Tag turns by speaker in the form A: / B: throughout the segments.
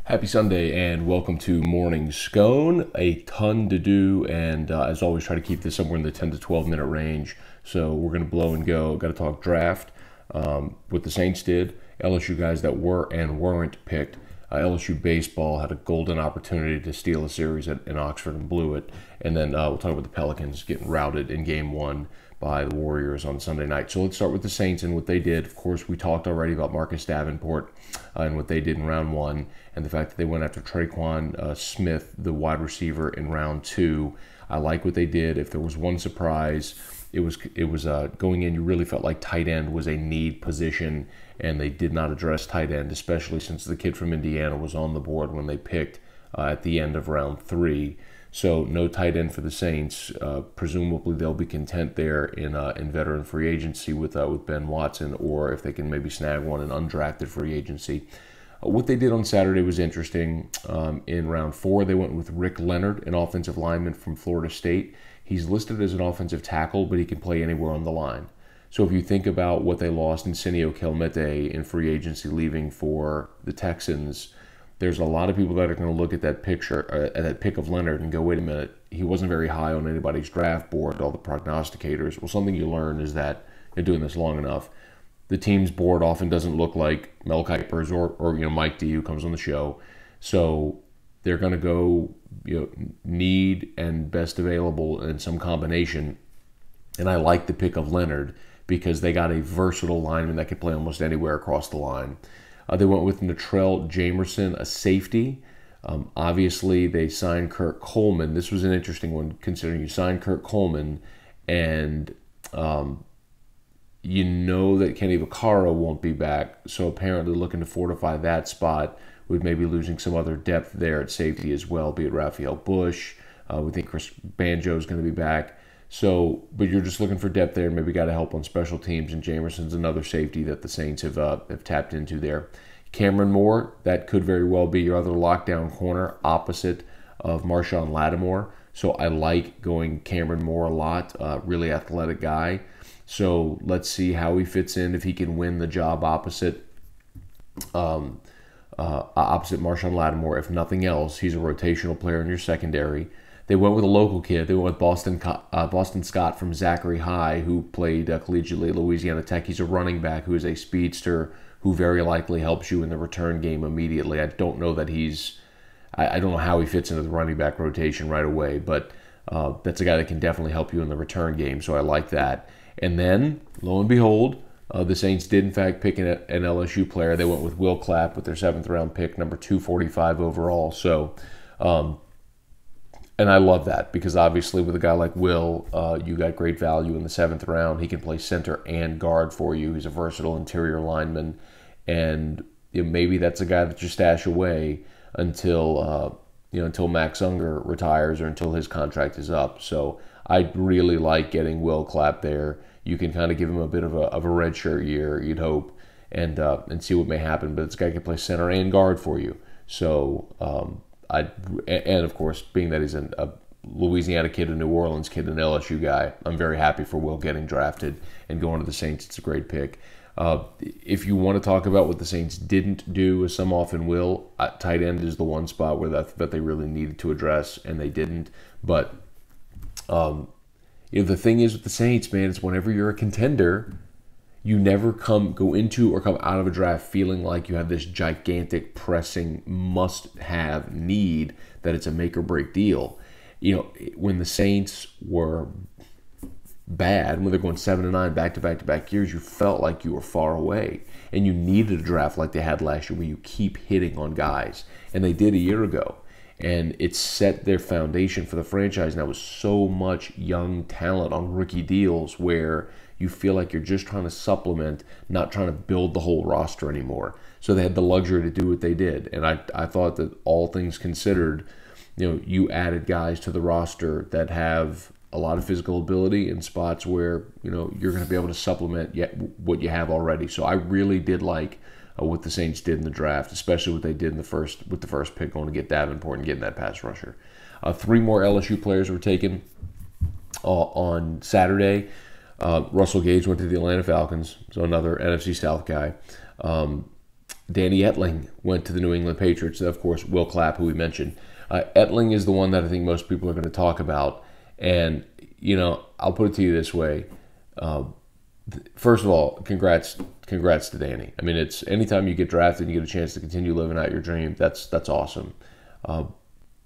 A: Happy Sunday and welcome to Morning Scone. A ton to do, and as always, try to keep this somewhere in the 10 to 12 minute range. So we're going to blow and go. Got to talk draft. What the Saints did, LSU guys that were and weren't picked. LSU Baseball had a golden opportunity to steal a series in Oxford and blew it. And then we'll talk about the Pelicans getting routed in Game 1 by the Warriors on Sunday night. So let's start with the Saints and what they did. Of course, we talked already about Marcus Davenport and what they did in round 1, and the fact that they went after Traquan Smith, the wide receiver, in round 2. I like what they did. If there was one surprise, it was going in. You really felt like tight end was a need position, and they did not address tight end, especially since the kid from Indiana was on the board when they picked at the end of round 3. So no tight end for the Saints. Presumably they'll be content there in veteran free agency with Ben Watson, or if they can maybe snag one in undrafted free agency. What they did on Saturday was interesting. In round 4, they went with Rick Leonard, an offensive lineman from Florida State. He's listed as an offensive tackle, but he can play anywhere on the line. So if you think about what they lost in Senio Kelmete in free agency leaving for the Texans, there's a lot of people that are going to look at that picture, at that pick of Leonard, and go, wait a minute, he wasn't very high on anybody's draft board, all the prognosticators. Well, something you learn is that, you're doing this long enough, the team's board often doesn't look like Mel Kiper's or Mike D, who comes on the show. So they're going to go need and best available in some combination. And I like the pick of Leonard because they got a versatile lineman that could play almost anywhere across the line. They went with Natrell Jamerson, a safety. Obviously, they signed Kurt Coleman. This was an interesting one, considering you signed Kurt Coleman, and you know that Kenny Vaccaro won't be back. So apparently looking to fortify that spot with maybe losing some other depth there at safety as well, be it Raphael Bush. We think Chris Banjo is going to be back. So, but you're just looking for depth there. Maybe got to help on special teams, and Jamerson's another safety that the Saints have tapped into there. Cameron Moore, that could very well be your other lockdown corner opposite of Marshawn Lattimore. So I like going Cameron Moore a lot, really athletic guy. So let's see how he fits in, if he can win the job opposite Marshawn Lattimore. If nothing else, he's a rotational player in your secondary. They went with a local kid. They went with Boston Scott from Zachary High, who played collegiately at Louisiana Tech. He's a running back who is a speedster who very likely helps you in the return game immediately. I don't know that I don't know how he fits into the running back rotation right away, but that's a guy that can definitely help you in the return game, so I like that. And then, lo and behold, the Saints did in fact pick an LSU player. They went with Will Clapp with their 7th round pick, number 245 overall. So, and I love that because obviously with a guy like Will, you got great value in the 7th round. He can play center and guard for you. He's a versatile interior lineman, and maybe that's a guy that you stash away until Max Unger retires or until his contract is up. So I really like getting Will Clapp there. You can kind of give him a bit of a redshirt year, you'd hope, and see what may happen. But this guy can play center and guard for you. So and of course, being that he's a Louisiana kid, a New Orleans kid, an LSU guy, I'm very happy for Will getting drafted and going to the Saints. It's a great pick. If you want to talk about what the Saints didn't do, as some often will, tight end is the one spot where that they really needed to address, and they didn't. But the thing is with the Saints, man, is whenever you're a contender, you never go into or come out of a draft feeling like you have this gigantic, pressing, must-have need that it's a make-or-break deal. When the Saints were bad, when they're going 7-9 back-to-back years, you felt like you were far away, and you needed a draft like they had last year where you keep hitting on guys, and they did a year ago. And it set their foundation for the franchise now with so much young talent on rookie deals where you feel like you're just trying to supplement, not trying to build the whole roster anymore. So they had the luxury to do what they did. And I thought that all things considered, you added guys to the roster that have a lot of physical ability in spots where, you're going to be able to supplement what you have already. So I really did like what the Saints did in the draft, especially what they did with the first pick, going to get Davenport and getting that pass rusher. 3 more LSU players were taken on Saturday. Russell Gage went to the Atlanta Falcons, so another NFC South guy. Danny Etling went to the New England Patriots. And of course, Will Clapp, who we mentioned. Etling is the one that I think most people are going to talk about. And, I'll put it to you this way. First of all, congrats to Danny. I mean, it's anytime you get drafted and you get a chance to continue living out your dream, that's awesome.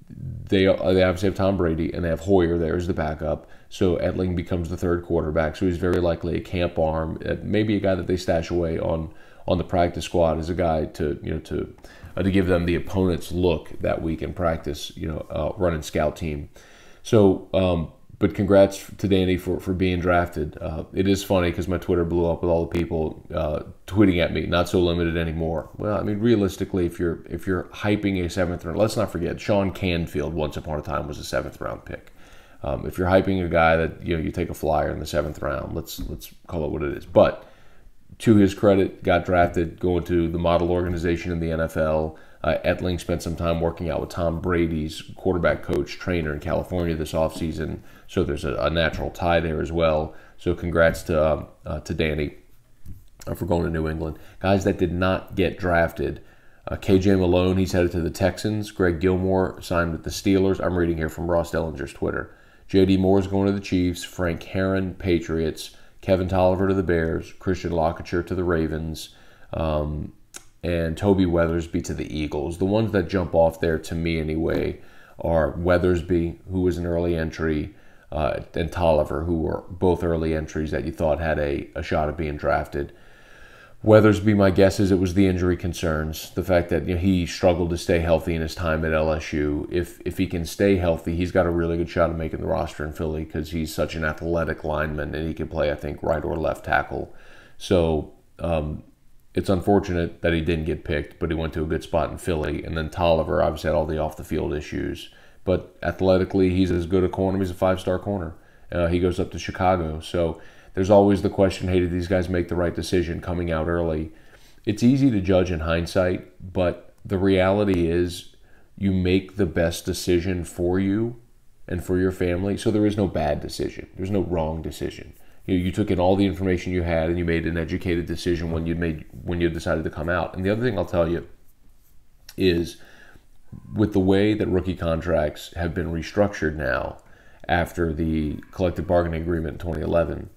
A: They obviously have Tom Brady, and they have Hoyer there as the backup. So Etling becomes the third quarterback. So he's very likely a camp arm, maybe a guy that they stash away on the practice squad as a guy to give them the opponent's look that week in practice. Running scout team. So, but congrats to Danny for being drafted. It is funny because my Twitter blew up with all the people tweeting at me, not so limited anymore. Well, I mean, realistically, if you're hyping a 7th round, let's not forget, Sean Canfield once upon a time was a 7th round pick. If you're hyping a guy that you take a flyer in the 7th round, let's call it what it is. But to his credit, got drafted, going to the model organization in the NFL. Etling spent some time working out with Tom Brady's quarterback coach, trainer in California this offseason. So there's a natural tie there as well. So congrats to Danny for going to New England. Guys that did not get drafted. KJ Malone, he's headed to the Texans. Greg Gilmore signed with the Steelers. I'm reading here from Ross Dellinger's Twitter. J.D. Moore's going to the Chiefs. Frank Herron, Patriots. Kevin Tolliver to the Bears. Christian Lockett to the Ravens. And Toby Weathersby to the Eagles. The ones that jump off there, to me anyway, are Weathersby, who was an early entry, and Tolliver, who were both early entries that you thought had a shot at being drafted. Weathersby, my guess is it was the injury concerns, the fact that he struggled to stay healthy in his time at LSU. If he can stay healthy, he's got a really good shot of making the roster in Philly because he's such an athletic lineman and he can play, I think, right or left tackle. So it's unfortunate that he didn't get picked, but he went to a good spot in Philly. And then Tolliver obviously had all the off-the-field issues. But athletically, he's as good a corner. He's a 5-star corner. He goes up to Chicago. So there's always the question, hey, did these guys make the right decision coming out early? It's easy to judge in hindsight, but the reality is you make the best decision for you and for your family. So there is no bad decision. There's no wrong decision. You took in all the information you had and you made an educated decision when you decided to come out. And the other thing I'll tell you is with the way that rookie contracts have been restructured now after the collective bargaining agreement in 2011,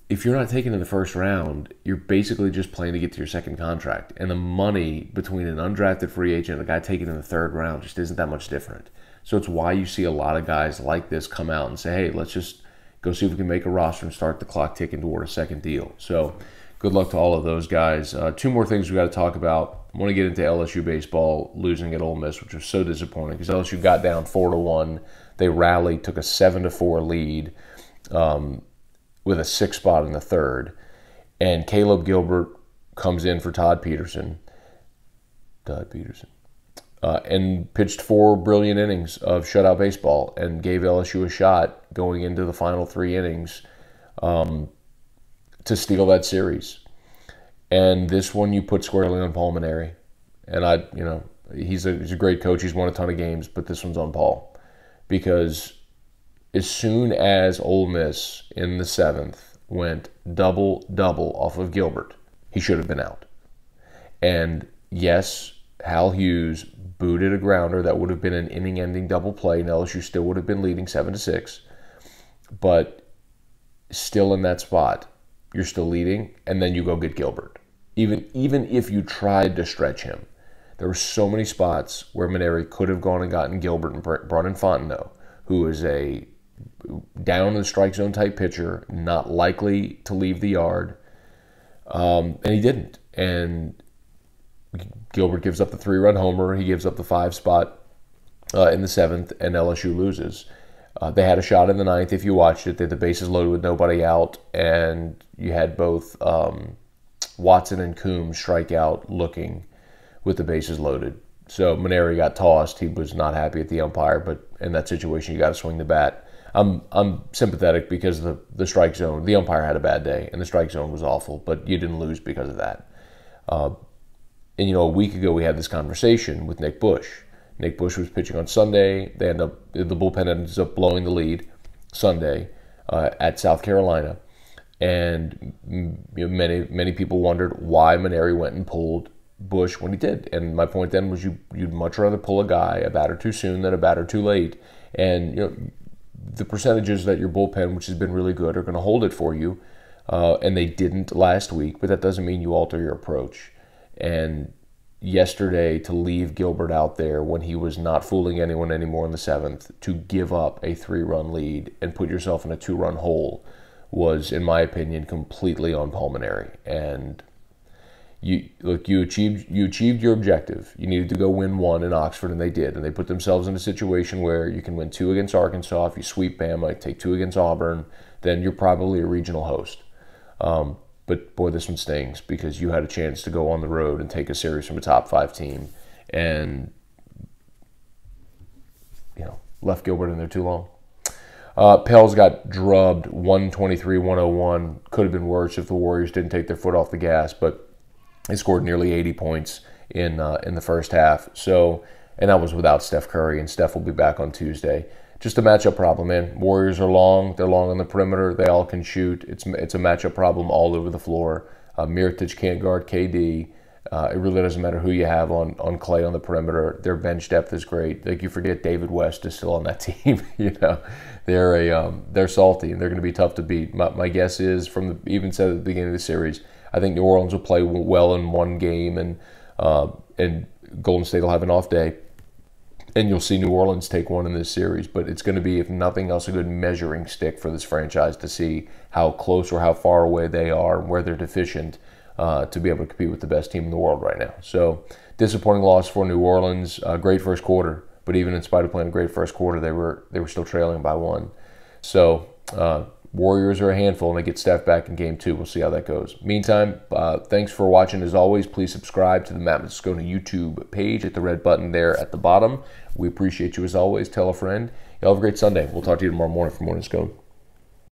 A: if you're not taken in the first round, you're basically just playing to get to your second contract. And the money between an undrafted free agent and a guy taken in the third round just isn't that much different. So it's why you see a lot of guys like this come out and say, hey, let's just go see if we can make a roster and start the clock ticking toward a second deal. So good luck to all of those guys. Two more things we got to talk about. I want to get into LSU baseball losing at Ole Miss, which was so disappointing because LSU got down 4-1. They rallied, took a 7-4 lead with a 6 spot in the third. And Caleb Gilbert comes in for Todd Peterson. And pitched 4 brilliant innings of shutout baseball and gave LSU a shot going into the final 3 innings to steal that series. And this one you put squarely on Paul Mainieri. And he's a great coach. He's won a ton of games, but this one's on Paul. Because as soon as Ole Miss in the 7th went double-double off of Gilbert, he should have been out. And yes, Hal Hughes booted a grounder that would have been an inning-ending double play, and LSU still would have been leading 7-6. But still in that spot, you're still leading, and then you go get Gilbert. Even if you tried to stretch him, there were so many spots where Mainieri could have gone and gotten Gilbert and brought in Fontenot, who is a down in the strike zone type pitcher, not likely to leave the yard, and he didn't. And Gilbert gives up the 3-run homer. He gives up the 5 spot in the 7th, and LSU loses. They had a shot in the 9th. If you watched it, they had the bases loaded with nobody out, and you had both Watson and Coombs strike out looking with the bases loaded. So Mainieri got tossed. He was not happy at the umpire, but in that situation, you got to swing the bat. I'm sympathetic because the strike zone, the umpire had a bad day, and the strike zone was awful, but you didn't lose because of that. And, a week ago we had this conversation with Nick Bush. Nick Bush was pitching on Sunday. The bullpen ends up blowing the lead Sunday at South Carolina. And many people wondered why Maneri went and pulled Bush when he did. And my point then was you'd much rather pull a guy a batter too soon than a batter too late. And the percentages that your bullpen, which has been really good, are going to hold it for you. And they didn't last week, but that doesn't mean you alter your approach. And yesterday, to leave Gilbert out there when he was not fooling anyone anymore in the 7th, to give up a 3-run lead and put yourself in a 2-run hole was, in my opinion, completely on Maneri. And you achieved your objective. You needed to go win 1 in Oxford, and they did. And they put themselves in a situation where you can win 2 against Arkansas. If you sweep Bama, take 2 against Auburn, then you're probably a regional host. But boy, this one stings because you had a chance to go on the road and take a series from a top 5 team, and left Gilbert in there too long. Pels got drubbed 123-101. Could have been worse if the Warriors didn't take their foot off the gas, but they scored nearly 80 points in the first half. So, and that was without Steph Curry, and Steph will be back on Tuesday. Just a matchup problem, man. Warriors are long. They're long on the perimeter. They all can shoot. It's a matchup problem all over the floor. Mirotic can't guard KD. It really doesn't matter who you have on Clay on the perimeter. Their bench depth is great. Like, you forget David West is still on that team. They're salty, and they're going to be tough to beat. My guess is, even said at the beginning of the series, I think New Orleans will play well in one game, and Golden State will have an off day. And you'll see New Orleans take one in this series. But it's going to be, if nothing else, a good measuring stick for this franchise to see how close or how far away they are and where they're deficient to be able to compete with the best team in the world right now. So, disappointing loss for New Orleans. Great first quarter. But even in spite of playing a great first quarter, they were still trailing by 1. So, Warriors are a handful, and they get Steph back in Game 2. We'll see how that goes. Meantime, thanks for watching. As always, please subscribe to the Matt Scone YouTube page. Hit the red button there at the bottom. We appreciate you as always. Tell a friend. Y'all have a great Sunday. We'll talk to you tomorrow morning for Morning Scone.